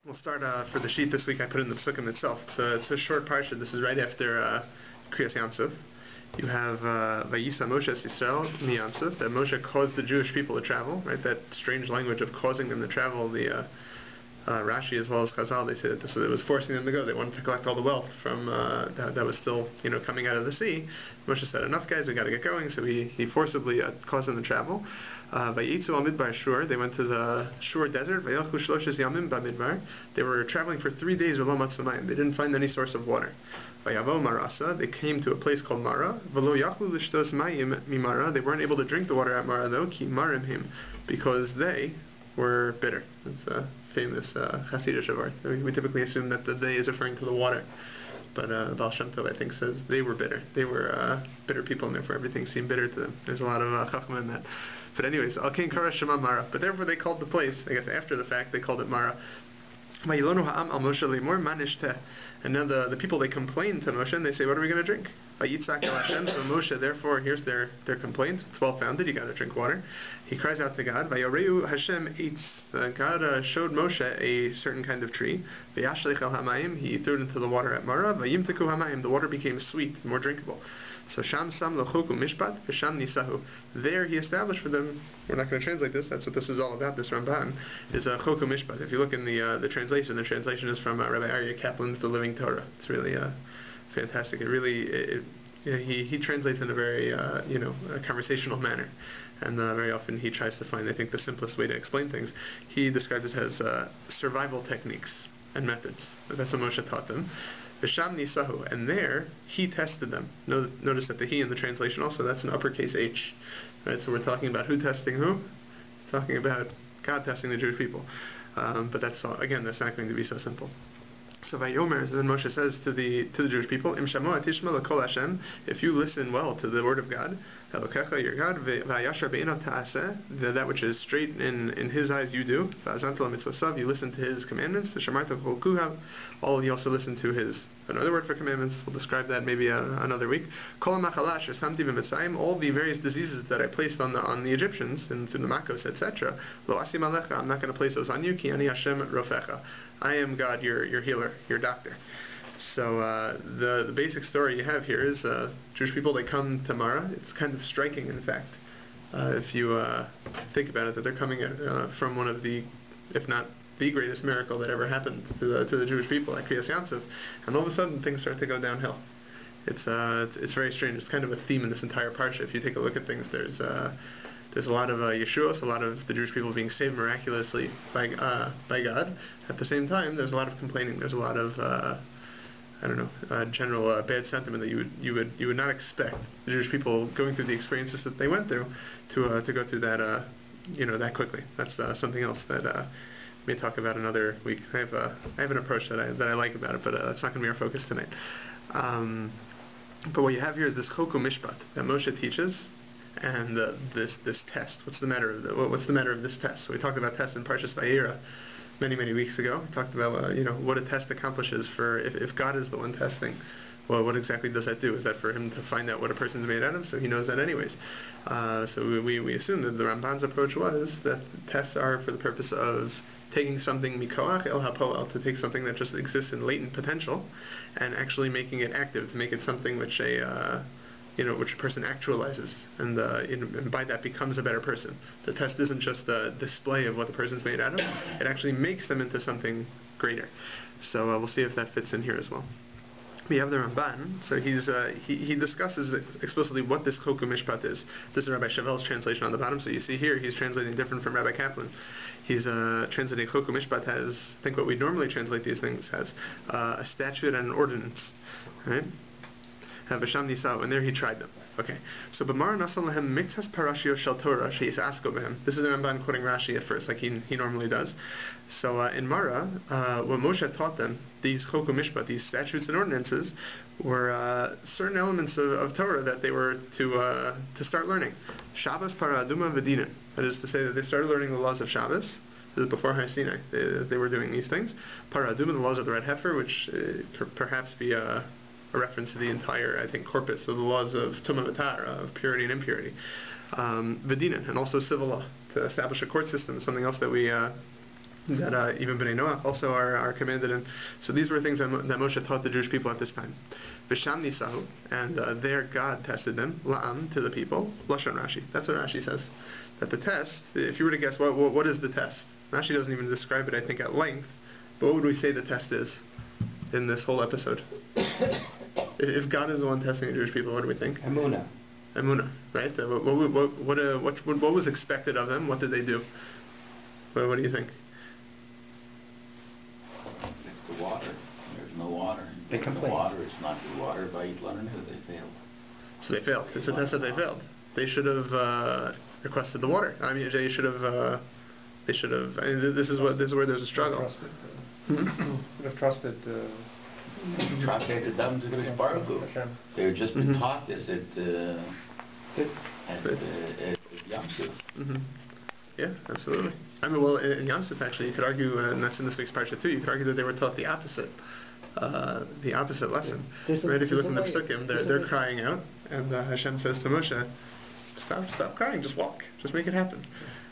We'll start for the sheet this week. I put in the psukim itself. So it's a short parsha. This is right after Kriyas Yamsuf. You have Vayisa Moshe Yisrael mi Yamsuf, that Moshe caused the Jewish people to travel. Right, that strange language of causing them to travel. The Rashi as well as Chazal, they say that it was forcing them to go. They wanted to collect all the wealth from that was still coming out of the sea. Moshe said, "Enough, guys, we got to get going." So he forcibly caused them to travel. Vayitzu al Midbar Shur, they went to the Shur desert. Vayalchu shloshes yamim b'midbar. They were traveling for 3 days with lo matzu mayim. They didn't find any source of water. Vayavo Marasa, they came to a place called Mara. V'lo yachlu l'shtos mayim mimara. They weren't able to drink the water at Mara though, ki marim him, because they were bitter. It's a famous Hasidic of ours. We typically assume that the they is referring to the water. But Baal Shem Tov, I think, says they were bitter. They were bitter people, and therefore everything seemed bitter to them. There's a lot of chachma in that. But anyways, Al Kain Kara Shema Mara. But therefore they called the place, I guess after the fact, they called it Mara. And now the people, they complain to Moshe, and they say, what are we going to drink? So Moshe, therefore, here's their complaint. It's well founded, you got to drink water. He cries out to God. Hashem eats. God showed Moshe a certain kind of tree. He threw it into the water at Mara. The water became sweet, more drinkable. So Sham Sam Lachoku Mishpat V'Sham Nisahu. There he established for them. We're not going to translate this. That's what this is all about. This Ramban is Choku Mishpat. If you look in the translation is from Rabbi Aryeh Kaplan's The Living Torah. It's really fantastic. He translates in a very a conversational manner, and very often he tries to find, I think, the simplest way to explain things. He describes it as survival techniques and methods. That's what Moshe taught them. V'sham nisahu, and there he tested them. Notice that the he in the translation also, that's an uppercase H. Right, so we're talking about who testing who? Talking about God testing the Jewish people. But that's not going to be so simple. So Vayomer, then Moshe says to the Jewish people, Im Shamo atishma l'kol Hashem, if you listen well to the word of God, Elokecha, your God, v'ayashar be'enav ta'aseh, that which is straight in His eyes you do, v'azanto l'mitzvosav, you listen to His commandments, v'shamarta kol kuhav, you also listen to His, another word for commandments, we'll describe that maybe another week, kol ha'machalash samti v'mitzayim, all the various diseases that I placed on the Egyptians, and through the Makos, etc., lo asim alecha, I'm not going to place those on you, ki ani Hashem rofecha, I am God, your healer, your doctor. So the basic story you have here is Jewish people, they come to Mara. It's kind of striking, in fact, if you think about it, that they're coming from one of the, if not the greatest miracle that ever happened to the Jewish people at Kriyas Yamsuf, and all of a sudden things start to go downhill. It's very strange. It's kind of a theme in this entire parsha. If you take a look at things, there's a lot of Yeshuos, a lot of the Jewish people being saved miraculously by God. At the same time, there's a lot of complaining. There's a lot of general bad sentiment that you would not expect the Jewish people going through the experiences that they went through to go through that that quickly. That's something else that we may talk about another week. I have an approach that I like about it, but that's not going to be our focus tonight. But what you have here is this Choku Mishpat that Moshe teaches. And this test. What's the matter of this test? So we talked about tests in Parshas Vayera many weeks ago. We talked about what a test accomplishes for if God is the one testing. Well, what exactly does that do? Is that for Him to find out what a person's made out of? So He knows that anyways. So we assume that the Ramban's approach was that tests are for the purpose of taking something mikoach el hapoel, to take something that just exists in latent potential and actually making it active, to make it something which which a person actualizes, and by that becomes a better person. The test isn't just a display of what the person's made out of, it actually makes them into something greater. So we'll see if that fits in here as well. We have the Ramban, so he discusses explicitly what this Choku Mishpat is. This is Rabbi Chevel's translation on the bottom, so you see here he's translating different from Rabbi Kaplan. He's translating Choku Mishpat as, I think what we normally translate these things as, a statute and an ordinance, right? And there he tried them. Okay. So B'mar Nasal Lahem Mixas Parashio Shel Torah Sheis Asko Behem. This is the Ramban quoting Rashi at first, like he normally does. So in Mara, what Moshe taught them, these Choku Mishpat, these statutes and ordinances, were certain elements of Torah that they were to start learning. Shabbos Paraduma V'Dinan. That is to say that they started learning the laws of Shabbos. This is before Har Sinai. They were doing these things. Paraduma, the laws of the red heifer, which perhaps be a reference to the entire, I think, corpus of the laws of Tumah V'Tara, of purity and impurity. V'Dinan, and also civil law, to establish a court system, is something else that we that even Bnei Noach also are commanded in. So these were things that Moshe taught the Jewish people at this time. V'sham nisahu, and there God tested them, la'am, to the people, lashon Rashi. That's what Rashi says. That the test, if you were to guess, what is the test? Rashi doesn't even describe it, I think, at length, but what would we say the test is in this whole episode? If God is the one testing the Jewish people, what do we think? Emunah, right? What was expected of them? What did they do? What do you think? It's the water. There's no water. They complain. The water, it's not good water. By learning it, they failed. So they failed. It's a test that they failed. They should have requested the water. I mean, they should have. This is where there's a struggle. Would have trusted. Trusted them to the Baruch. They've just been taught this at Yom Suf. Yeah, absolutely. I mean, well, in Yom Suf, actually, you could argue, and that's in this week's parsha too. You could argue that they were taught the opposite lesson. Right? If you look in the Psukim, they're crying out, and Hashem says to Moshe, "Stop crying. Just walk. Just make it happen."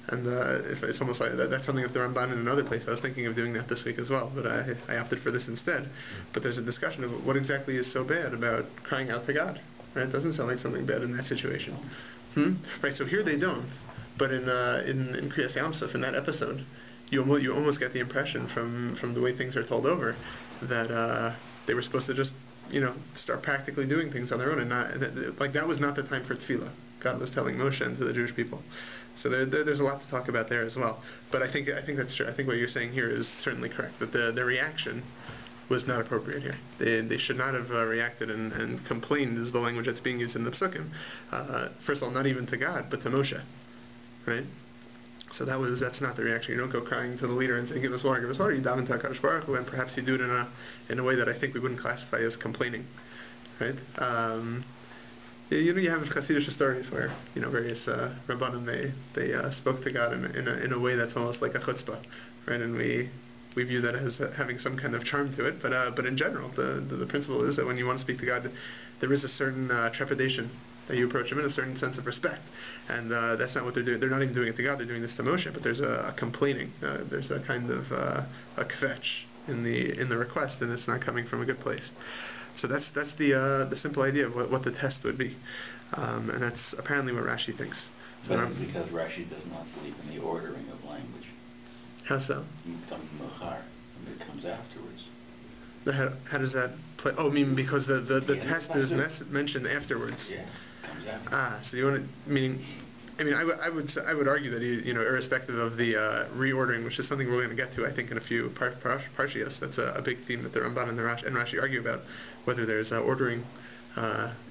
And if it's almost like that's something that the Ramban in another place. I was thinking of doing that this week as well, but I opted for this instead. But there's a discussion of what exactly is so bad about crying out to God. Right? It doesn't sound like something bad in that situation. Right? So here they don't. But in Kriyas Yam Suf, in that episode, you almost get the impression from the way things are told over that they were supposed to just start practically doing things on their own, and that was not the time for tefillah. God was telling Moshe and to the Jewish people. So there's a lot to talk about there as well. But I think that's true. I think what you're saying here is certainly correct. That the reaction was not appropriate here. They should not have reacted and complained, is the language that's being used in the Psukim. First of all, not even to God, but to Moshe. Right? So that's not the reaction. You don't go crying to the leader and say, give us water. You daven to HaKadosh Baruch Hu, and perhaps you do it in a way that I think we wouldn't classify as complaining. Right? You have Hasidic stories where various Rabbanim they spoke to God in a way that's almost like a chutzpah, right? And we view that as having some kind of charm to it. But in general, the principle is that when you want to speak to God, there is a certain trepidation that you approach Him in, a certain sense of respect, and that's not what they're doing. They're not even doing it to God; they're doing this to Moshe. But there's a complaining. There's a kind of a kvetch in the request, and it's not coming from a good place. So that's the simple idea of what the test would be, and that's apparently what Rashi thinks. So but it's because Rashi does not believe in the ordering of language. How so? It comes machar, and it comes afterwards. How does that play? Oh, I mean because the test is mentioned afterwards. Yeah, it comes afterwards. So you want to meaning. I mean, I would argue that irrespective of the reordering, which is something we're going to get to, I think, in a few parshias. That's a big theme that the Ramban and Rashi argue about, whether there's ordering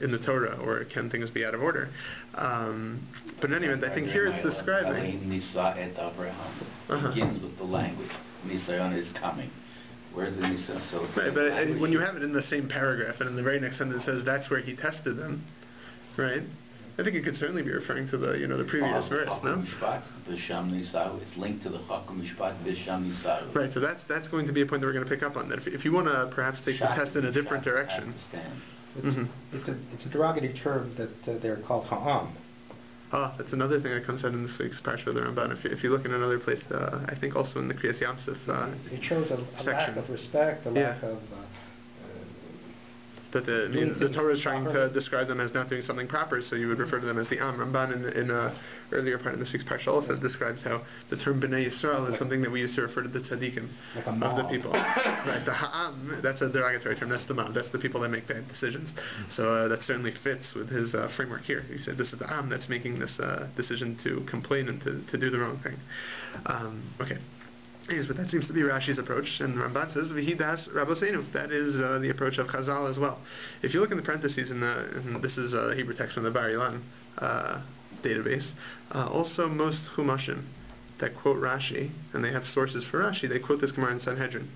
in the Torah or can things be out of order. But in any event, I think here it's describing. Nisa et Abraham begins with the language. Nisayon is coming. Where's the Nisa? So right, but when you have it in the same paragraph, and in the very next sentence it says that's where he tested them, right? I think it could certainly be referring to the previous verse, no? It's linked to the Chakum Mishpat B'Sham Nisau. Right, so that's going to be a point that we're going to pick up on. That if you want to perhaps take the test in a different direction. It's a derogatory term that they're called Ha'am. That's another thing that comes out in this week's Parsha of the Ramban. If you look in another place, I think also in the Kriyas Yam Suf it shows a lack of respect, a lack of... That the Torah is trying to describe them as not doing something proper, so you would refer to them as the Am. Ramban in earlier part of this week's Parsha also describes how the term Bnei Yisrael is something that we used to refer to the tzaddikim of the people. Right, the Ha'am, that's a derogatory term, that's the Ma'am, that's the people that make bad decisions. So that certainly fits with his framework here. He said this is the Am that's making this decision to complain and to do the wrong thing. Okay. Yes, but that seems to be Rashi's approach, and Ramban says V'hidas Rabboseinu. That is the approach of Chazal as well. If you look in the parentheses, and this is the Hebrew text from the Bar Ilan database, also most Chumashim that quote Rashi, and they have sources for Rashi, they quote this Gemara in Sanhedrin.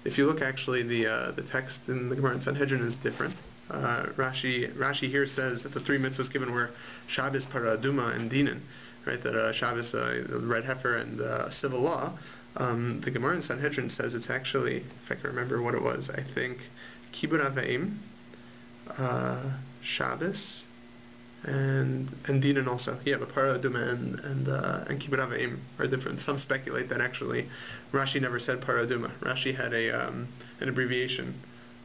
If you look, actually, the text in the Gemara in Sanhedrin is different. Rashi here says that the three mitzvahs given were Shabbos, Paraduma, and Dinan. Right, that Shabbos, red heifer, and civil law. The Gemara in Sanhedrin says it's actually, if I can remember what it was, I think Kibud Avaim, Shabbos, and Dinan also. Yeah, but Para Aduma and Kibbut Avim are different. Some speculate that actually Rashi never said Para Aduma. Rashi had an abbreviation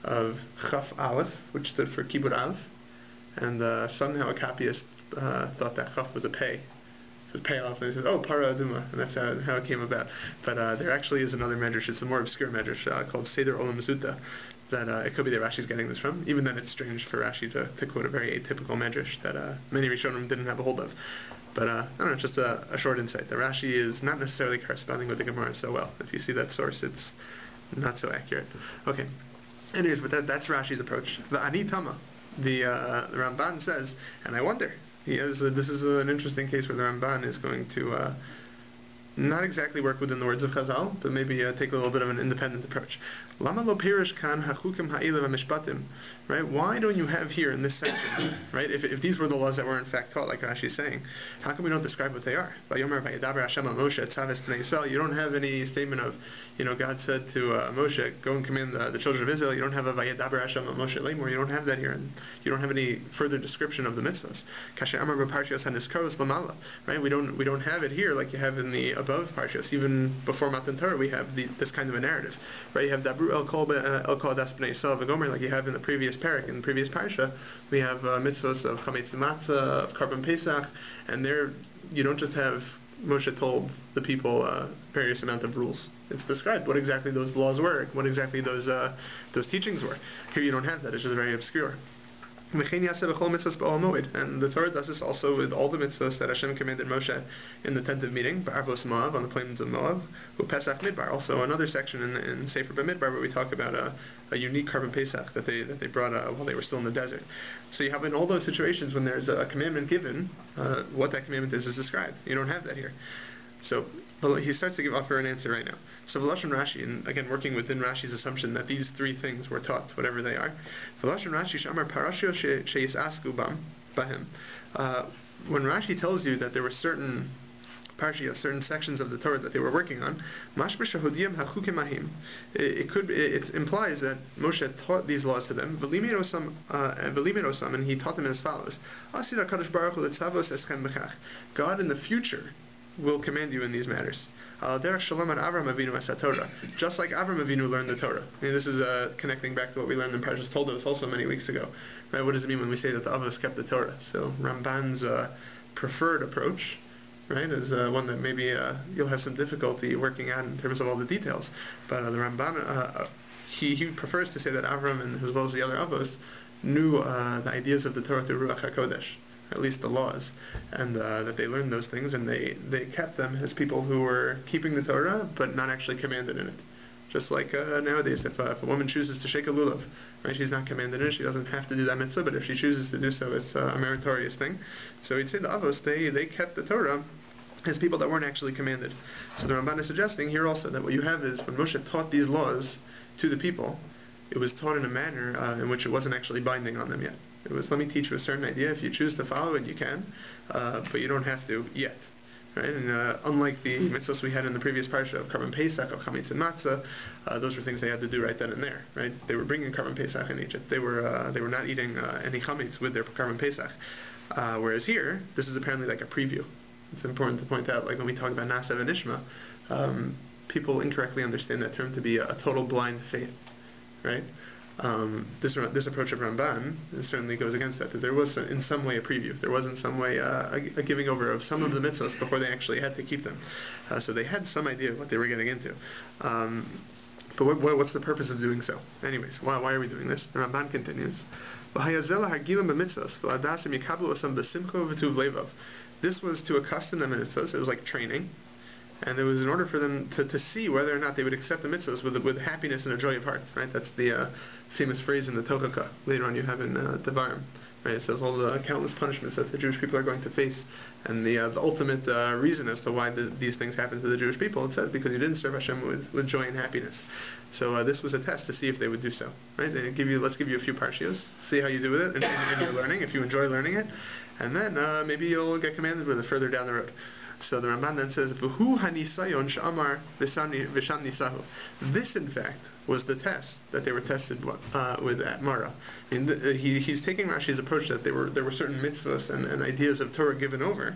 of Chaf Aleph, which stood for Kibbut Aleph, and somehow a copyist thought that Chaf was a pay. So pay off, and he said, "Oh, Para Aduma," and that's how it came about. But there actually is another medrash. It's a more obscure medrash called Seder Olam Zuta. That it could be that Rashi's getting this from. Even then, it's strange for Rashi to quote a very atypical medrash that many Rishonim didn't have a hold of. But I don't know, just a short insight. The Rashi is not necessarily corresponding with the Gemara so well. If you see that source, it's not so accurate. Okay. Anyways, but that's Rashi's approach. The Ani Tama, the Ramban says, and I wonder, this is an interesting case where the Ramban is going to not exactly work within the words of Chazal, but maybe take a little bit of an independent approach. Lama lo pirish kan hachukim ha'ila v'mishpatim, right? Why don't you have here in this section, right? If these were the laws that were in fact taught, like Rashi is saying, how come we don't describe what they are? Vayomer vayedaber Hashem al Moshe tzaves bnei Yisrael. You don't have any statement of, God said to Moshe, go and command the children of Israel. You don't have a vayedaber Hashem al Moshe lemor. You don't have that here, and you don't have any further description of the mitzvahs. Kasher amar b'parshas haniskaros lamala, right? We don't have it here like you have in the above parshas. Even before Matan Torah, we have this kind of a narrative, right? You have dabru el kol das bnei Yisrael v'gomer, like you have in the previous parak, in the previous parsha. We have mitzvahs of chametz matzah, of karban pesach, and there you don't just have Moshe told the people various amount of rules. It's described what exactly those laws were, what exactly those teachings were. Here you don't have that. It's just very obscure. And the Torah does this also with all the mitzvahs that Hashem commanded Moshe in the tent of meeting, Ba'arvos Moab, on the plains of Moab, Pesach Midbar, also another section in Sefer B'Midbar where we talk about a unique karban Pesach that they brought while they were still in the desert. So you have in all those situations when there's a commandment given, what that commandment is described. You don't have that here. So he starts to offer an answer right now. So Velashon Rashi, and again working within Rashi's assumption that these three things were taught, whatever they are. Velashon Rashi shamar parashio sheyisasku b'hem. When Rashi tells you that there were certain PARSHA, certain sections of the Torah that they were working on, it implies that Moshe taught these laws to them, and he taught them as follows: God in the future will command you in these matters. Just like Avram Avinu learned the Torah. I mean, this is connecting back to what we learned in Parshas Toldos also many weeks ago. Right? What does it mean when we say that the Avos kept the Torah? So Ramban's preferred approach, right, is one that maybe you'll have some difficulty working out in terms of all the details. But the Ramban, he prefers to say that Avram and as well as the other Avos knew the ideas of the Torah through Ruach HaKodesh, at least the laws, and that they learned those things and they kept them as people who were keeping the Torah but not actually commanded in it. Just like nowadays, if a woman chooses to shake a lulav, right, she's not commanded in it, she doesn't have to do that mitzvah, but if she chooses to do so, it's a meritorious thing. So we'd say the Avos, they kept the Torah as people that weren't actually commanded. So the Ramban is suggesting here also that what you have is when Moshe taught these laws to the people, it was taught in a manner in which it wasn't actually binding on them yet. It was, let me teach you a certain idea. If you choose to follow it, you can, but you don't have to yet. Right? And unlike the mitzvahs we had in the previous parsha of karban pesach, of chametz and matzah, those were things they had to do right then and there. Right? They were bringing karban pesach in Egypt. They were not eating any chametz with their karban pesach. Whereas here, this is apparently like a preview. It's important to point out, like when we talk about nasav and ishma, people incorrectly understand that term to be a total blind faith. Right? This approach of Ramban certainly goes against that there was in some way a preview. There was in some way a giving over of some of the mitzvahs before they actually had to keep them. So they had some idea of what they were getting into. But what's the purpose of doing so? Anyways, why are we doing this? The Ramban continues. This was to accustom them in mitzvahs. It was like training. And it was in order for them to see whether or not they would accept the mitzvahs with happiness and a joy of heart. Right? That's the famous phrase in the Tochaka. Later on you have in Devarim. Right? It says all the countless punishments that the Jewish people are going to face. And the ultimate reason as to why these things happen to the Jewish people, it says because you didn't serve Hashem with joy and happiness. So this was a test to see if they would do so. Right? Let's give you a few parshios, see how you do with it in your learning, if you enjoy learning it. And then maybe you'll get commanded with it further down the road. So the Ramban then says, "V'hu hanisayon she'amar v'shan nisahu." This, in fact, was the test that they were tested with at Mara. I mean, he's taking Rashi's approach that there were certain mitzvahs and ideas of Torah given over,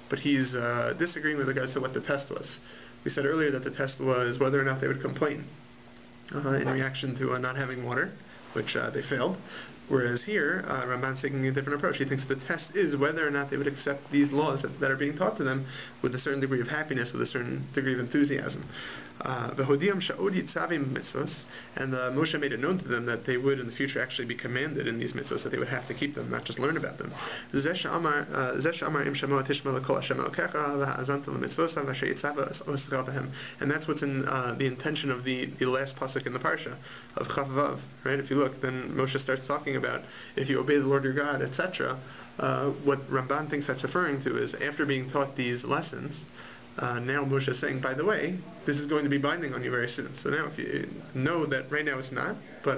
but he's disagreeing with regards to what the test was. We said earlier that the test was whether or not they would complain in reaction to not having water, which they failed. Whereas here, Ramban's taking a different approach. He thinks the test is whether or not they would accept these laws that are being taught to them with a certain degree of happiness, with a certain degree of enthusiasm. And Moshe made it known to them that they would in the future actually be commanded in these mitzvahs, that they would have to keep them, not just learn about them. And that's what's in the intention of the last pasuk in the parsha of Chavav. Right? If you look, then Moshe starts talking about if you obey the Lord your God, etc. What Ramban thinks that's referring to is after being taught these lessons, now Moshe is saying, by the way, this is going to be binding on you very soon. So now if you know that right now it's not, but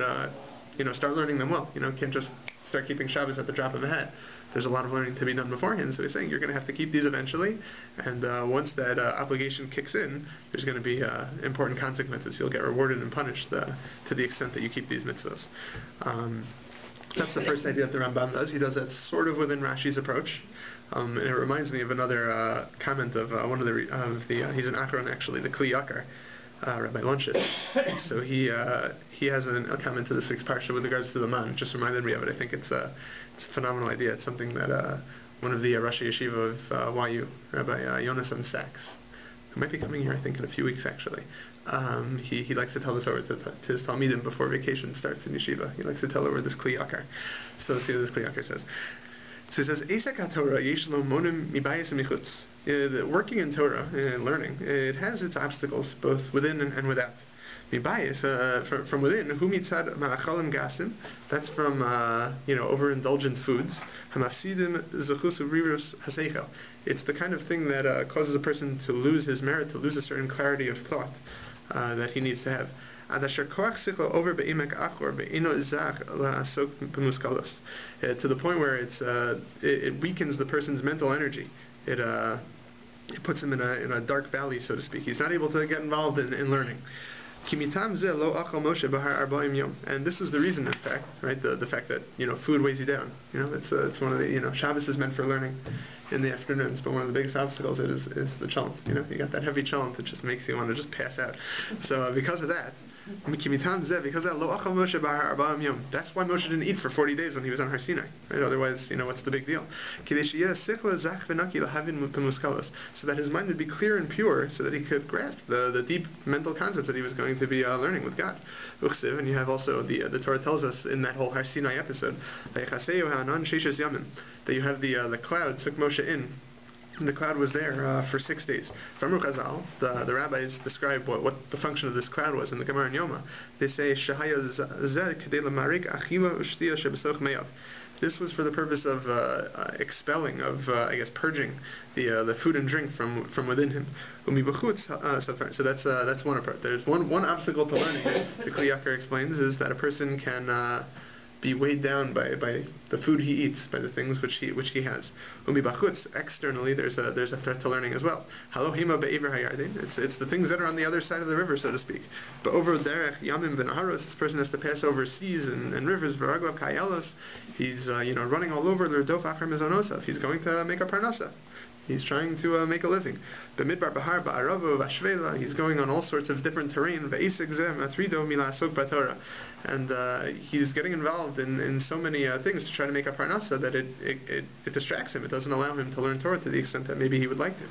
start learning them well. You can't just start keeping Shabbos at the drop of a hat. There's a lot of learning to be done beforehand. So he's saying you're going to have to keep these eventually, and once that obligation kicks in, there's going to be important consequences. You'll get rewarded and punished to the extent that you keep these mitzvahs. That's the first idea that the Ramban does. He does that sort of within Rashi's approach. And it reminds me of another comment of one of the he's an Akron actually, the Kli Yakar, Rabbi Lunchit. So he has a comment to this week's parsha with regards to the man. It just reminded me of it. I think it's a phenomenal idea. It's something that one of the Rosh Yeshiva of YU, Rabbi Yonasan Sachs, who might be coming here I think in a few weeks actually. He likes to tell this over to his Talmidim before vacation starts in Yeshiva. He likes to tell over this Kli Yakar. So let's see what this Kli Yakar says. So he says, Esak HaTorah yesh lo monim mibayis michutz. Working in Torah and learning, it has its obstacles both within and without. Mibayis, from within, hu mitzad ma'achalim gasim, that's from overindulgent foods. Hamafsidim zechus u'rirus haseichel. It's the kind of thing that causes a person to lose his merit, to lose a certain clarity of thought that he needs to have. To the point where it weakens the person's mental energy. It puts him in a dark valley, so to speak. He's not able to get involved in learning. And this is the reason, in fact, right? The fact that food weighs you down. It's one of the Shabbos is meant for learning in the afternoons, but one of the biggest obstacles is the chalent. You got that heavy chalent that just makes you want to just pass out. So because of that. That's why Moshe didn't eat for 40 days when he was on Har Sinai. Right? Otherwise, what's the big deal? So that his mind would be clear and pure, so that he could grasp the deep mental concepts that he was going to be learning with God. And you have also the Torah tells us in that whole Har Sinai episode that you have the cloud took Moshe in. And the cloud was there for 6 days. From Chazal, the rabbis describe what the function of this cloud was in the Gemara and Yoma. They say, this was for the purpose of expelling, of purging the food and drink from within him. So that's one approach. There's one obstacle to learning. The Kli Yakar explains is that a person can be weighed down by the food he eats, by the things which he has. Externally, there's a threat to learning as well. It's the things that are on the other side of the river, so to speak. But over there, this person has to pass over seas and rivers. He's running all over. He's going to make a parnasa. He's trying to make a living. B'midbar bahar ba'aravo v'ashvela. He's going on all sorts of different terrain. And he's getting involved in so many things to try to make a parnasa that it distracts him. It doesn't allow him to learn Torah to the extent that maybe he would like to.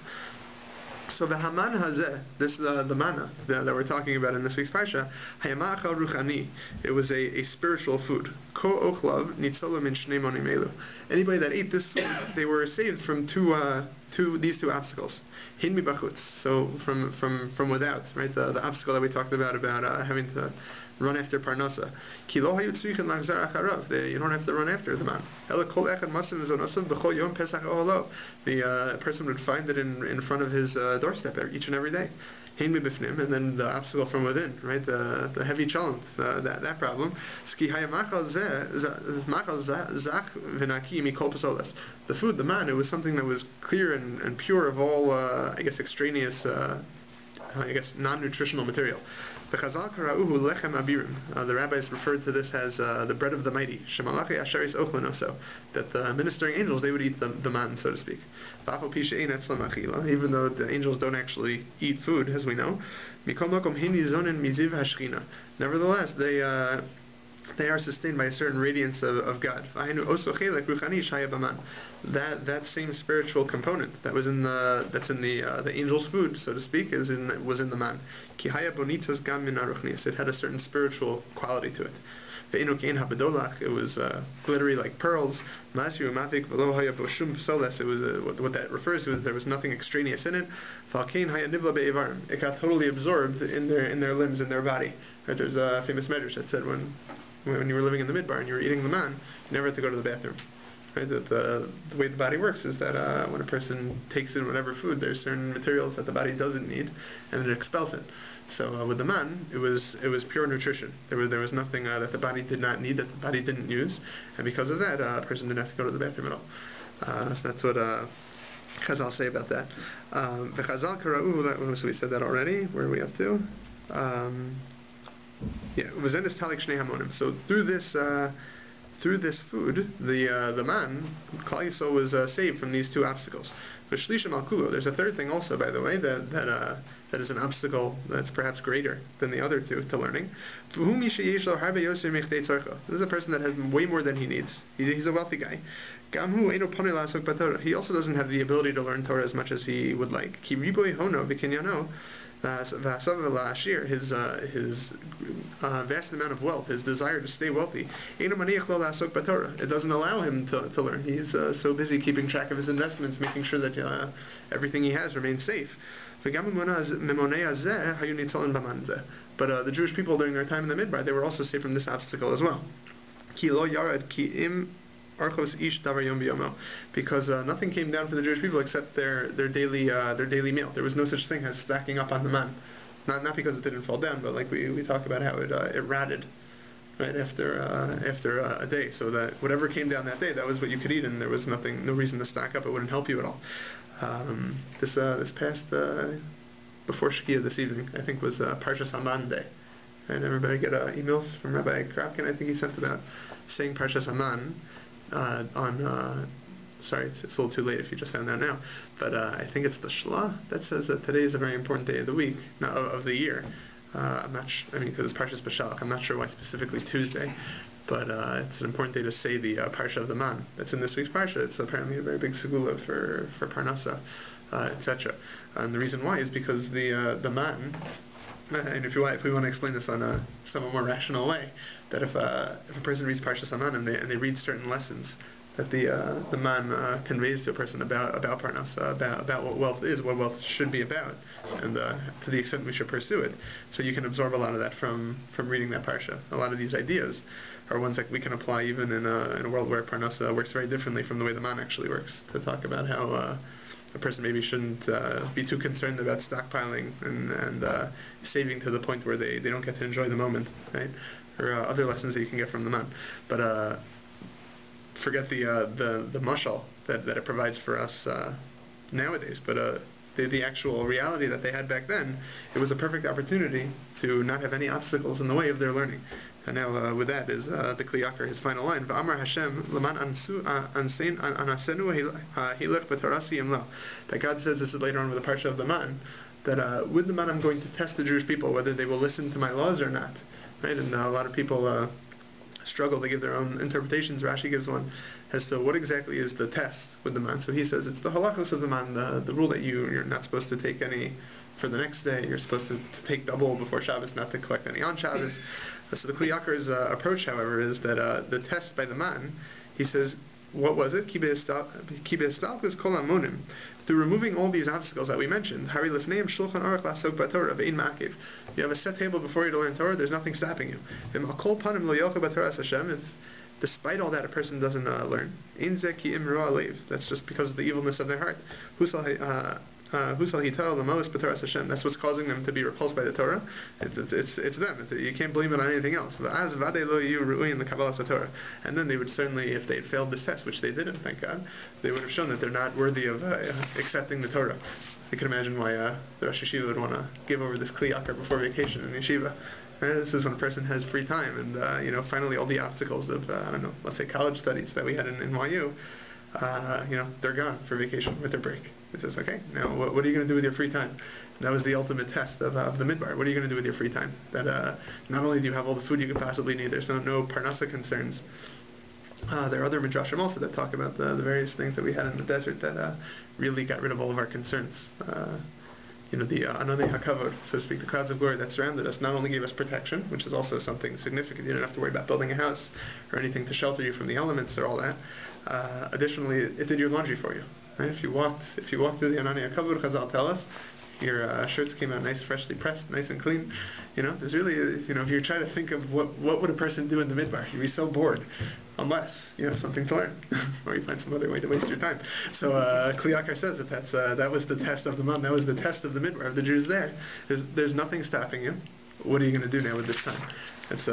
So the haman hazeh, the manna that we're talking about in this week's parsha, hayamachal ruchani. It was a spiritual food. Ko ochlav nitzolo min shnei monim elu. Anybody that ate this food, they were saved from these two obstacles. Hin mi bachutz. So from without, right? The obstacle that we talked about having to run after parnasa. Ki lo hayu tzrichen lachzar acharav. You don't have to run after the man. Ela kol echad masim zonasav b'chol yom pesach oholo. The person would find it in front of his doorstep each and every day. Hein mi b'fnim, and then the obstacle from within, right? The heavy chalent, that problem. Ski hayamachal machal zach v'naki mikol pasolas. The food, the man, it was something that was clear and pure of all, extraneous, non-nutritional material. The Chazal kara'uhu lechem abirim. The rabbis referred to this as the bread of the mighty. Shemalachi asheris ochlonoso. That the ministering angels, they would eat the man, so to speak. Even though the angels don't actually eat food, as we know. Nevertheless, they are sustained by a certain radiance of God. That same spiritual component that's in the angel's food, so to speak, was in the man. It had a certain spiritual quality to it. It was glittery like pearls. It was what that refers to is there was nothing extraneous in it. It got totally absorbed in their limbs, in their body. Right? There's a famous Midrash that said when you were living in the midbar and you were eating the man, you never had to go to the bathroom. Right? The way the body works is that when a person takes in whatever food, there's certain materials that the body doesn't need, and it expels it. So with the man, it was pure nutrition. There was nothing that the body did not need, that the body didn't use, and because of that, a person didn't have to go to the bathroom at all. So that's what Chazal say about that. The Chazal kara'u, so we said that already. Where are we up to? V'zenis talik shnei hamonim. So through this food, the man, Klal Yisrael, was saved from these two obstacles. There's a third thing also, by the way, that is an obstacle that's perhaps greater than the other two to learning. This is a person that has way more than he needs. He's a wealthy guy. He also doesn't have the ability to learn Torah as much as he would like. His vast amount of wealth, his desire to stay wealthy, it doesn't allow him to learn. He's so busy keeping track of his investments, making sure that everything he has remains safe. But the Jewish people during their time in the Midbar, they were also saved from this obstacle as well. Because nothing came down for the Jewish people except their daily meal. There was no such thing as stacking up on the man. Not because it didn't fall down, but like we talk about how it rotted right after a day, so that whatever came down that day, that was what you could eat, and there was no reason to stack up. It wouldn't help you at all. This past before Shkia this evening, I think was PARSHA Saman day, and everybody get emails from Rabbi Kropkin. I think he sent it out saying PARSHA Saman on. Sorry, it's a little too late if you just found out now, but I think it's the Shla that says that today is a very important day of the week, of the year. I'm not sure, because it's Parshas Beshalach. I'm not sure why specifically Tuesday, but it's an important day to say the Parsha of the Man. That's in this week's Parsha. It's apparently a very big segula for Parnasa, etc. And the reason why is because the Man, and if we want to explain this on a somewhat more rational way, that if a person reads Parshas Haman and they read certain lessons that the man conveys to a person about Parnasa, about what wealth is, what wealth should be about, and to the extent we should pursue it. So you can absorb a lot of that from reading that Parsha. A lot of these ideas are ones that we can apply even in a world where Parnasa works very differently from the way the man actually works. To talk about how a person maybe shouldn't be too concerned about stockpiling and saving to the point where they don't get to enjoy the moment, right? Or other lessons that you can get from the man. But forget the mashal that it provides for us nowadays, but the actual reality that they had back then, it was a perfect opportunity to not have any obstacles in the way of their learning. And now with that is the Kli Yakar, his final line, V'amar Hashem l'man anasenu hilech b'torasi imlo. That God says, this is later on with the Parsha of the Man, that with the Man I'm going to test the Jewish people whether they will listen to my laws or not. Right? And a lot of people struggle to give their own interpretations. Rashi gives one as to what exactly is the test with the man. So he says it's the halachos of the man, the rule that you're not supposed to take any for the next day. You're supposed to take double before Shabbos, not to collect any on Shabbos. So the Kli Yakar's approach, however, is that the test by the man, he says, what was it? Ki be'estalkus kol hamonim. Through removing all these obstacles that we mentioned, hari lifneim shulchan aruch lasok b'Torah ve'in ma'akiv. You have a set table before you to learn Torah. There's nothing stopping you. V'makol panim lo yocha b'Torah Hashem. If despite all that a person doesn't learn, ein zeh ki imru alev. That's just because of the evilness of their heart. That's what's causing them to be repulsed by the Torah. It's them. You can't blame it on anything else. And then they would certainly, if they had failed this test, which they didn't, thank God, they would have shown that they're not worthy of accepting the Torah. I can imagine why the Rosh Yeshiva would want to give over this Kli Yakar before vacation in Yeshiva. Right? This is when a person has free time, and finally all the obstacles of let's say college studies that we had in YU, they're gone for vacation with their break. It says, okay, now what are you going to do with your free time? And that was the ultimate test of the midbar. What are you going to do with your free time? That not only do you have all the food you could possibly need, there's no parnasa concerns. There are other midrashim also that talk about the various things that we had in the desert that really got rid of all of our concerns. The Ananei HaKavod, so to speak, the clouds of glory that surrounded us, not only gave us protection, which is also something significant. You don't have to worry about building a house or anything to shelter you from the elements or all that. Additionally, it did your laundry for you. Right? If you walked through the Ananei HaKavod, Chazal tell us, your shirts came out nice, freshly pressed, nice and clean. There's really, if you try to think of what would a person do in the midbar, you'd be so bored, unless you have something to learn, or you find some other way to waste your time. So Kli Yakar says that was the test of the month. That was the test of the midbar of the Jews. There's nothing stopping you. What are you going to do now with this time? It's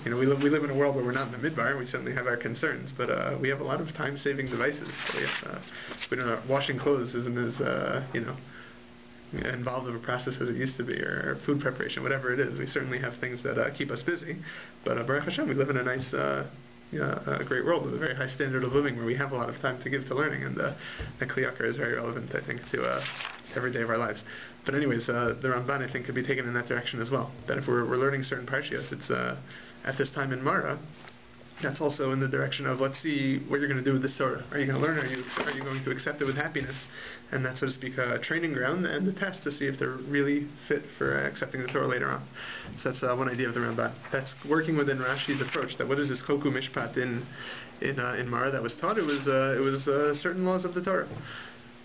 we live in a world where we're not in the midbar. We certainly have our concerns, but we have a lot of time-saving devices. We don't know, washing clothes isn't as involved of a process as it used to be, or food preparation, whatever it is. We certainly have things that keep us busy, but Baruch Hashem, we live in a nice, a great world with a very high standard of living where we have a lot of time to give to learning, and the Kli Yakar is very relevant, I think, to every day of our lives. But anyways, the Ramban, I think, could be taken in that direction as well, that if we're learning certain parshias, it's at this time in Mara, that's also in the direction of, let's see what you're going to do with this Torah. Are you going to learn? Are you going to accept it with happiness? And that's, so to speak, a training ground and the test to see if they're really fit for accepting the Torah later on. So that's one idea of the Ramban. That's working within Rashi's approach. That what is this Choku Mishpat in Mara that was taught? It was certain laws of the Torah.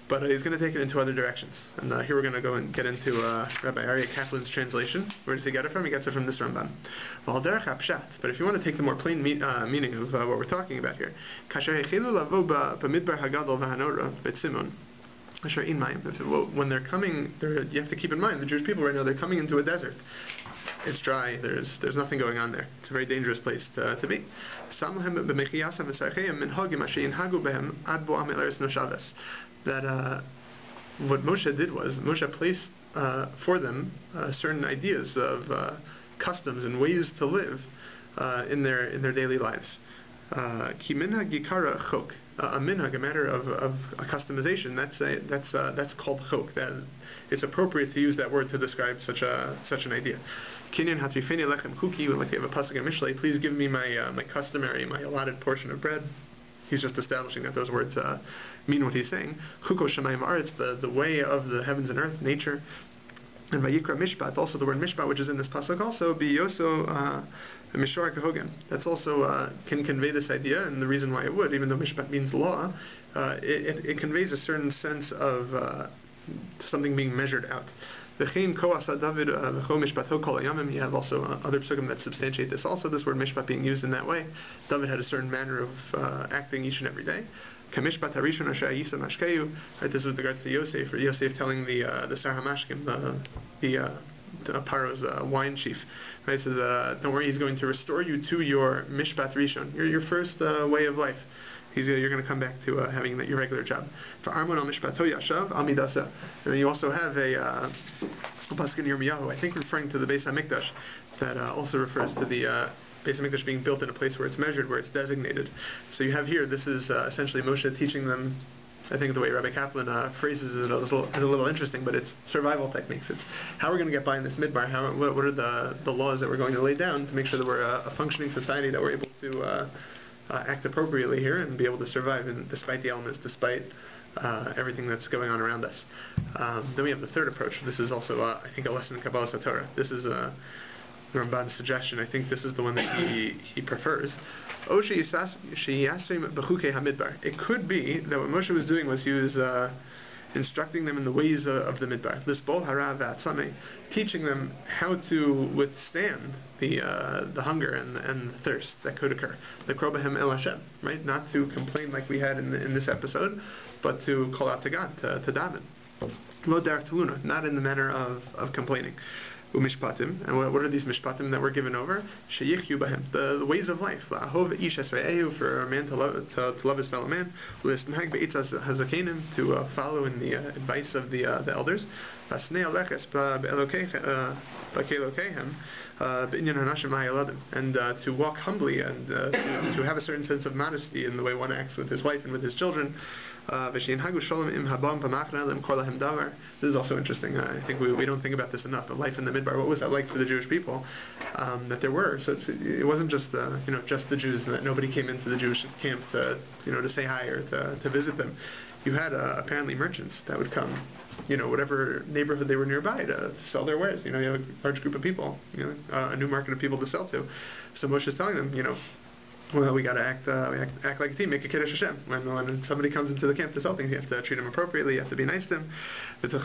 But he's going to take it into other directions. And here we're going to go and get into Rabbi Aryeh Kaplan's translation. Where does he get it from? He gets it from this Ramban. But if you want to take the more plain meaning of what we're talking about here, when they're coming, you have to keep in mind, the Jewish people right now, they're coming into a desert. It's dry, there's nothing going on there. It's a very dangerous place to be. That what Moshe did was, Moshe placed for them certain ideas of customs and ways to live in their daily lives. Ki minhag yikara chok, a minhag, a matter of a customization. That's called chok. That it's appropriate to use that word to describe such an idea. Kinyan hatrifeni lechem kuki. Like you have a pasuk in Mishlei, please give me my customary, my allotted portion of bread. He's just establishing that those words mean what he's saying. Chuko shamayim aretz, the way of the heavens and earth, nature. And vayikra mishpat, also the word mishpat, which is in this pasuk, also biyoso mishor kahogan. That's also can convey this idea, and the reason why it would, even though mishpat means law, it conveys a certain sense of something being measured out. You have also other psukim that substantiate this also, this word mishpat being used in that way. David had a certain manner of acting each and every day. This is with regards to Yosef, or Yosef telling the Sar HaMashkim, the Paro's wine chief. Right, he says, don't worry, he's going to restore you to your mishpat rishon, your first way of life. You're going to come back to having your regular job. For Armon al Mishpato Yashav al Midasa. And then you also have a pasuk in Yirmiyahu, I think referring to the Beis HaMikdash, that also refers to the Beis HaMikdash being built in a place where it's measured, where it's designated. So you have here, this is essentially Moshe teaching them. I think the way Rabbi Kaplan phrases it is a little interesting, but it's survival techniques. It's how we're going to get by in this midbar. What are the laws that we're going to lay down to make sure that we're a functioning society, that we're able to act appropriately here and be able to survive, and despite the elements, despite everything that's going on around us. Then we have the third approach. This is also, I think, a lesson in Kabbalah Torah. This is the Ramban's suggestion. I think this is the one that he prefers. It could be that what Moshe was doing was he was instructing them in the ways of the midbar. This bol hara v'atzameh, teaching them how to withstand the hunger and the thirst that could occur. The krobahem el Hashem, right? Not to complain like we had in this episode, but to call out to God, to daven. Lo derech teluna, not in the manner of complaining. Umishpatim, and what are these mishpatim that were given over? Sheyichyu b'hem, the ways of life. La'ahov ish esre'ehu, for a man to love his fellow man. L'isnhag be'itzas hazakenim, to follow in the advice of the elders. V'asnei aleches ba'kelokehem, b'inyan hanashim ha'yaladim, and to walk humbly and to have a certain sense of modesty in the way one acts with his wife and with his children. This is also interesting. I think we don't think about this enough. But life in the Midbar, what was that like for the Jewish people? That there were. So it wasn't just just the Jews, and that nobody came into the Jewish camp to say hi or to visit them. You had apparently merchants that would come, whatever neighborhood they were nearby to sell their wares. You have a large group of people, a new market of people to sell to. So Moshe is telling them, well, we got to act like a team, make a kiddush Hashem. When somebody comes into the camp to sell things, you have to treat them appropriately, you have to be nice to them. And the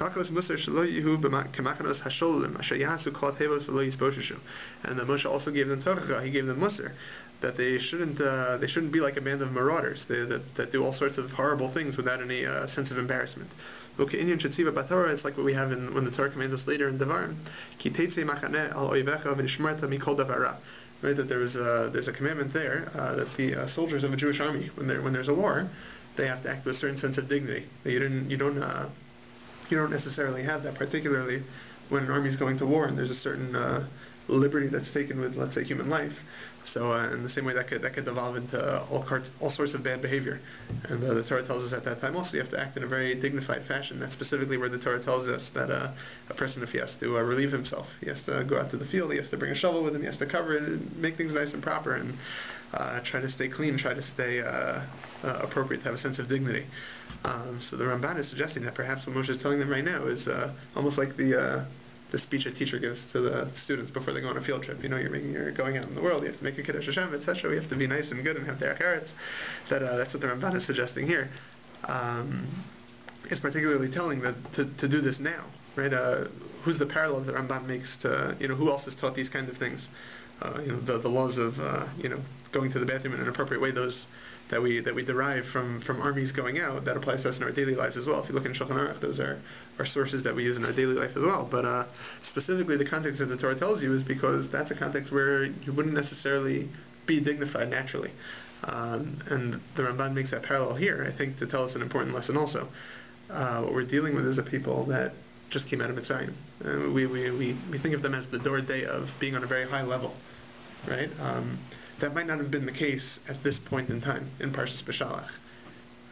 Moshe also gave them Torah, he gave them Musar, that they shouldn't be like a band of marauders that do all sorts of horrible things without any sense of embarrassment. It's like what we have when the Torah commands us later in Devarim. Right, that there's a commandment there that the soldiers of a Jewish army, when there's a war, they have to act with a certain sense of dignity. That you don't necessarily have that, particularly when an army is going to war and there's a certain liberty that's taken with, let's say, human life. So in the same way that could evolve into all sorts of bad behavior. And the Torah tells us at that time also you have to act in a very dignified fashion. That's specifically where the Torah tells us that a person, if he has to relieve himself, he has to go out to the field, he has to bring a shovel with him, he has to cover it, and make things nice and proper, and try to stay clean, try to stay appropriate, to have a sense of dignity. So the Ramban is suggesting that perhaps what Moshe is telling them right now is almost like the speech a teacher gives to the students before they go on a field trip. You're going out in the world, you have to make a kiddush Hashem, etc. We have to be nice and good and have derech eretz. That's what the Ramban is suggesting here. It's particularly telling that to do this now, right? Who's the parallel that the Ramban makes to, who else has taught these kind of things? The laws of, going to the bathroom in an appropriate way, those that we derive from armies going out, that applies to us in our daily lives as well. If you look in Shulchan Aruch, those are sources that we use in our daily life as well. But specifically the context that the Torah tells you is because that's a context where you wouldn't necessarily be dignified naturally. And the Ramban makes that parallel here, I think, to tell us an important lesson also. What we're dealing with is a people that just came out of Mitzrayim. We think of them as the Dor Day of being on a very high level, right? That might not have been the case at this point in time in Parshas Beshalach.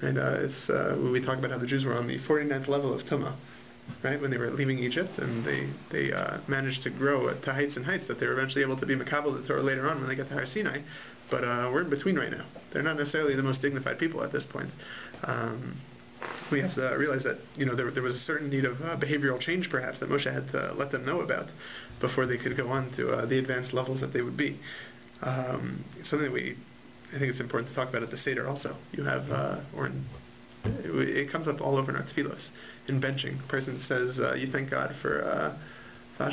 And it's when we talk about how the Jews were on the 49th level of Tumah, right? When they were leaving Egypt, and they managed to grow to heights and heights that they were eventually able to be Makabel the Torah later on when they got to Har Sinai. But we're in between right now. They're not necessarily the most dignified people at this point. We have to realize that there was a certain need of behavioral change, perhaps, that Moshe had to let them know about before they could go on to the advanced levels that they would be. Something that I think it's important to talk about at the Seder also. You have, it comes up all over in our tefillos. In benching, a person says, you thank God for you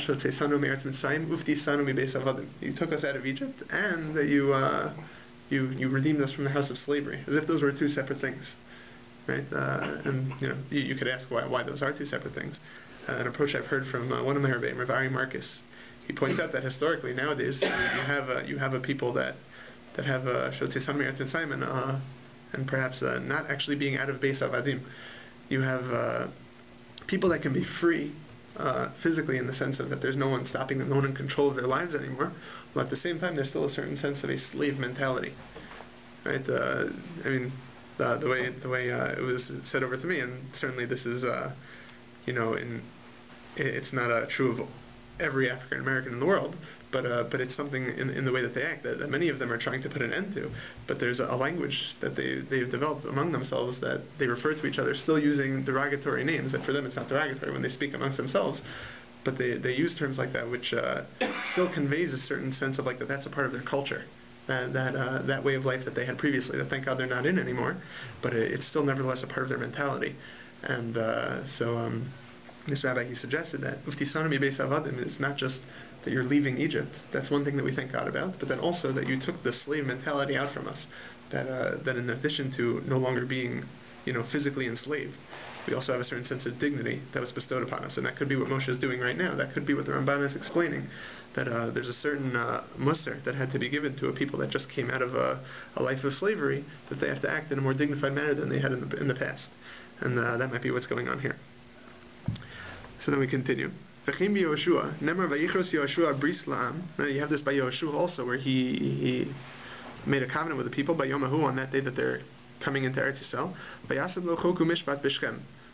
took us out of Egypt, and that you redeemed us from the house of slavery, as if those were two separate things, right? And you could ask why those are two separate things. An approach I've heard from one of my Rabbi, Rabbi Marcus. He points out that historically nowadays you have a people that have Shotzei Sanmi Eretz Simon and perhaps not actually being out of Beis Avadim. You have people that can be free physically, in the sense of that there's no one stopping them, no one in control of their lives anymore. But at the same time, there's still a certain sense of a slave mentality, right? The way it was said over to me, and certainly this is it's not true of every African American in the world, but it's something in the way that they act that many of them are trying to put an end to. But there's a language that they've developed among themselves that they refer to each other, still using derogatory names. That for them it's not derogatory when they speak amongst themselves, but they use terms like that, which still conveys a certain sense of that's a part of their culture. That way of life that they had previously, that thank God they're not in anymore, but it's still nevertheless a part of their mentality. And this rabbi, he suggested that Uftisanami Beis Avadim is not just that you're leaving Egypt. That's one thing that we thank God about, but then also that you took the slave mentality out from us. That in addition to no longer being physically enslaved, we also have a certain sense of dignity that was bestowed upon us, and that could be what Moshe is doing right now. That could be what the Ramban is explaining, that there's a certain musar that had to be given to a people that just came out of a life of slavery, that they have to act in a more dignified manner than they had in the past. And that might be what's going on here. So then we continue. Now you have this by Yehoshua also, where he made a covenant with the people by Yom HaHu on that day that they're coming into Eretz Yisrael.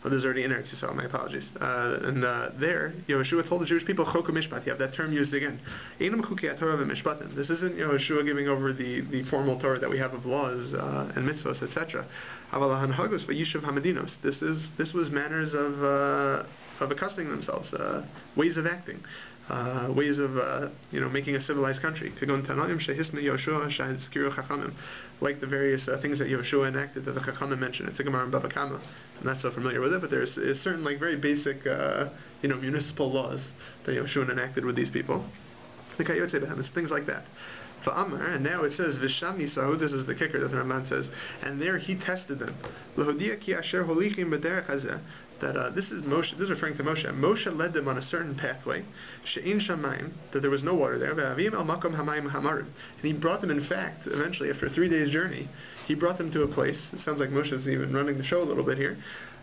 Oh, this is already in Eretz Yisrael, my apologies. There, Yehoshua told the Jewish people, Choku Mishpat. You have that term used again. This isn't Yehoshua giving over the formal Torah that we have of laws and mitzvahs, etc. This was manners of accustoming themselves, ways of acting, ways of making a civilized country. Like the various things that Yehoshua enacted that the Chachamim mentioned. It's a Gemara in Bava Kama. I'm not so familiar with it, but there's certain very basic municipal laws that Yehoshua enacted with these people. It's things like that. And now it says Visham Yisahu. This is the kicker that the Ramban says, and there he tested them. That this is Moshe. This is referring to Moshe. Moshe led them on a certain pathway, she'in shamayim, that there was no water there. And he brought them, in fact, eventually after a 3 days journey, he brought them to a place. It sounds like Moshe is even running the show a little bit here.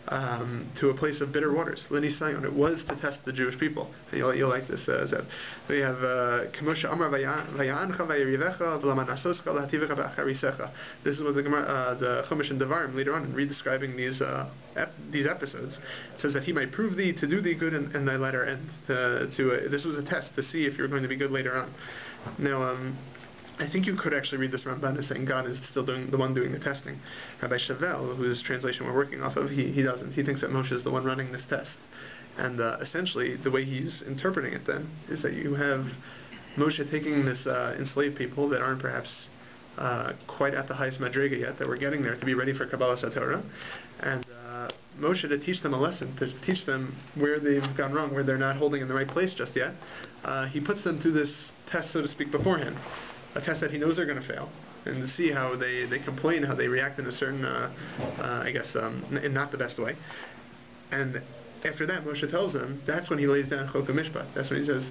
To a place of bitter waters. L'nisayon. It was to test the Jewish people. And you'll like this, Zev. We have Kemosha Amar Vayancha Vayirivecha V'lamanasoska L'hativecha B'acharisecha. This is what the Chumash and Devarim later on, in redescribing these episodes, it says that he might prove thee to do thee good in thy latter end. This was a test to see if you're going to be good later on. Now, I think you could actually read this Ramban as saying God is still the one doing the testing. Rabbi Shavel, whose translation we're working off of, he doesn't. He thinks that Moshe is the one running this test. And essentially, the way he's interpreting it then is that you have Moshe taking this enslaved people that aren't perhaps quite at the highest madriga yet, that we're getting there to be ready for Kabbalah Torah, and Moshe to teach them a lesson, to teach them where they've gone wrong, where they're not holding in the right place just yet. He puts them through this test, so to speak, beforehand. A test that he knows they're going to fail, and to see how they complain, how they react in a certain, in not the best way. And after that, Moshe tells them, that's when he lays down Chok HaMishpat. That's when he says,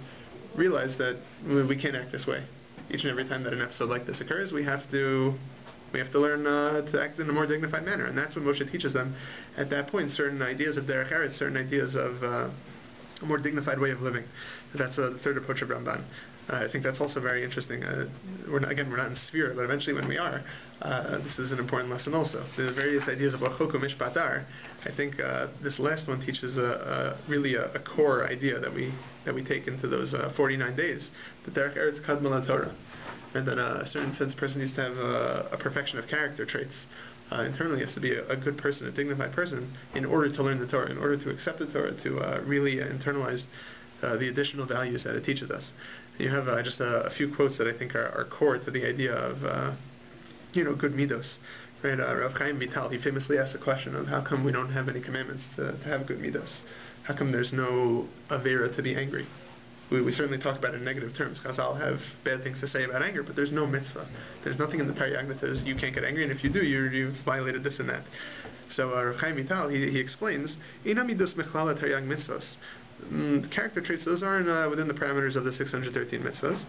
realize that we can't act this way. Each and every time that an episode like this occurs, we have to learn to act in a more dignified manner. And that's when Moshe teaches them, at that point, certain ideas of Derech Eretz, certain ideas of a more dignified way of living. That's the third approach of Ramban. I think that's also very interesting. We're not in Sphira, but eventually when we are, this is an important lesson also. The various ideas of what Choku Mishpat are. I think this last one teaches really a core idea that we take into those 49 days. The Derech Eretz Kadmon Torah, and that a certain sense person needs to have a perfection of character traits. Internally, has to be a good person, a dignified person, in order to learn the Torah, in order to accept the Torah, to really internalize the additional values that it teaches us. You have just a few quotes that I think are core to the idea of good midos. Right? Rav Chaim Vital, he famously asked the question of how come we don't have any commandments to have good midos? How come there's no avera to be angry? We certainly talk about it in negative terms. Chazal have bad things to say about anger, but there's no mitzvah. There's nothing in the Taryag that says you can't get angry, and if you do, you've violated this and that. So Rav Chaim Vital, he explains, Ina midos mechlala Taryag mitzvos. The character traits, those aren't within the parameters of the 613 mitzvahs.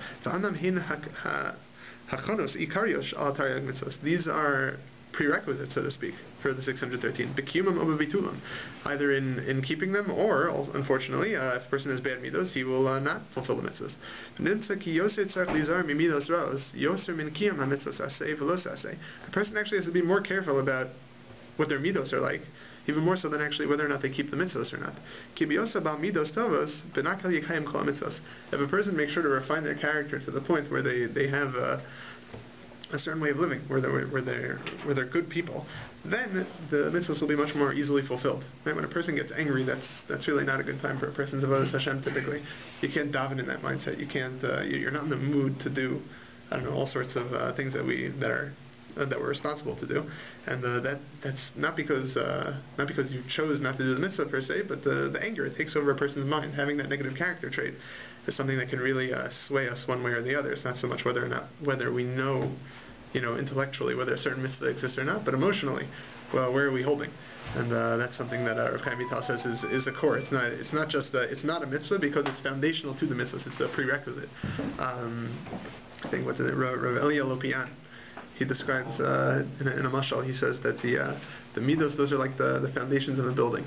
These are prerequisites, so to speak, for the 613. Either in keeping them, or, unfortunately, if a person has bad midos, he will not fulfill the mitzvahs. The person actually has to be more careful about what their midos are like, even more so than actually whether or not they keep the mitzvahs or not. If a person makes sure to refine their character to the point where they have a certain way of living, where they're good people, then the mitzvahs will be much more easily fulfilled. Right? When a person gets angry, that's really not a good time for a person's avodas Hashem. Typically, you can't daven in that mindset. You can't. You're not in the mood to do, all sorts of things that we're responsible to do, and that's not because you chose not to do the mitzvah per se, but the anger, it takes over a person's mind. Having that negative character trait is something that can really sway us one way or the other. It's not so much whether we know, intellectually whether a certain mitzvah exists or not, but emotionally, well, where are we holding? And that's something that Rav Chaim Vital says is a core. It's not just it's not a mitzvah because it's foundational to the mitzvahs. It's a prerequisite. I think Rav Elia Lopian, he describes in a mashal. He says that the midos, those are like the foundations of a building.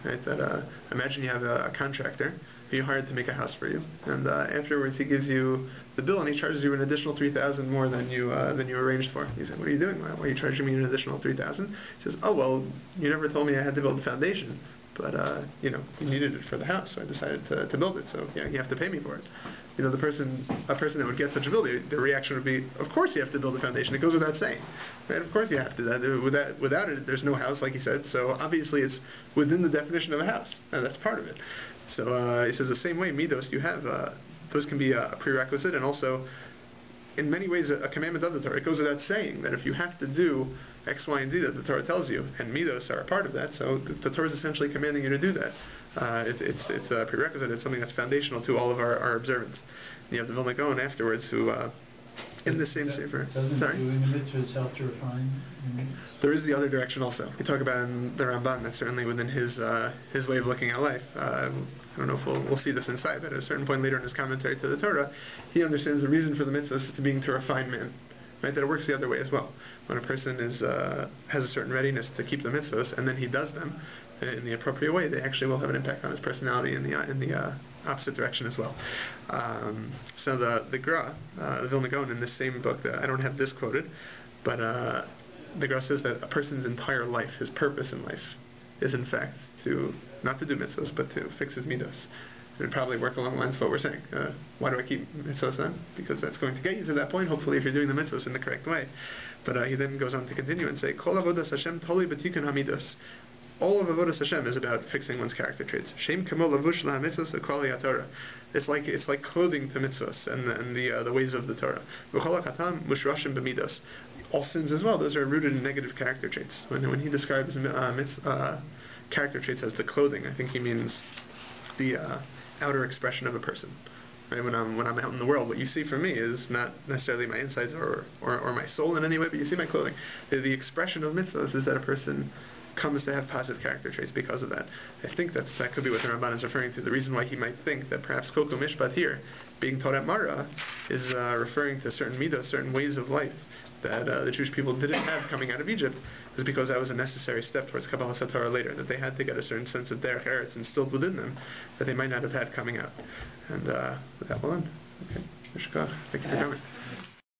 Right? That imagine you have a contractor who you hired to make a house for you, and afterwards he gives you the bill and he charges you an additional $3,000 more than you arranged for. He said, "What are you doing? Why are you charging me an additional $3,000?" He says, "Oh well, you never told me I had to build the foundation, but you needed it for the house, so I decided to build it. So yeah, you have to pay me for it." A person that would get such a bill, their reaction would be, "Of course you have to build a foundation. It goes without saying, right? Of course you have to. Without it, there's no house, like he said. So obviously it's within the definition of a house, and that's part of it." So he says the same way midos, you have those can be a prerequisite, and also in many ways a commandment of the Torah. It goes without saying that if you have to do X, Y, and Z that the Torah tells you, and midos are a part of that, so the Torah is essentially commanding you to do that. It's a prerequisite. It's something that's foundational to all of our observance. And you have the Vilna Gaon afterwards, who in the same sefer. Sorry. Doing the mitzvahs help to refine. There is the other direction also. You talk about in the Ramban. That's certainly within his way of looking at life. I don't know if we'll see this inside, but at a certain point later in his commentary to the Torah, he understands the reason for the mitzvahs is to refine man. Right, that it works the other way as well. When a person has a certain readiness to keep the mitzvahs, and then he does them in the appropriate way, they actually will have an impact on his personality in the opposite direction as well. So the Gra, the Vilna Gaon, in this same book, I don't have this quoted, but the Gra says that a person's entire life, his purpose in life, is in fact not to do mitzvahs, but to fix his midos. It would probably work along the lines of what we're saying. Why do I keep mitzvahs then? Because that's going to get you to that point, hopefully, if you're doing the mitzvahs in the correct way. But he then goes on to continue and say, Kol avodas Hashem toli b'tikun hamidos. All of avodas Hashem is about fixing one's character traits. Shem kamo lavush lahamitzvahs akoli haTorah. It's like clothing to mitzvahs and the ways of the Torah. V'chol hakatam mushrashim b'midos. All sins as well, those are rooted in negative character traits. When he describes character traits as the clothing, I think he means the outer expression of a person. Right? When I'm out in the world, what you see from me is not necessarily my insides or my soul in any way, but you see my clothing. The expression of mitzvahs is that a person comes to have positive character traits because of that. I think that could be what the Ramban is referring to. The reason why he might think that perhaps Koko Mishpat here, being taught at Mara, is referring to certain midah, certain ways of life that the Jewish people didn't have coming out of Egypt, is because that was a necessary step towards Kabbalah Satorah later, that they had to get a certain sense of derech eretz instilled within them that they might not have had coming out. And that will end. Okay. Thank you for coming.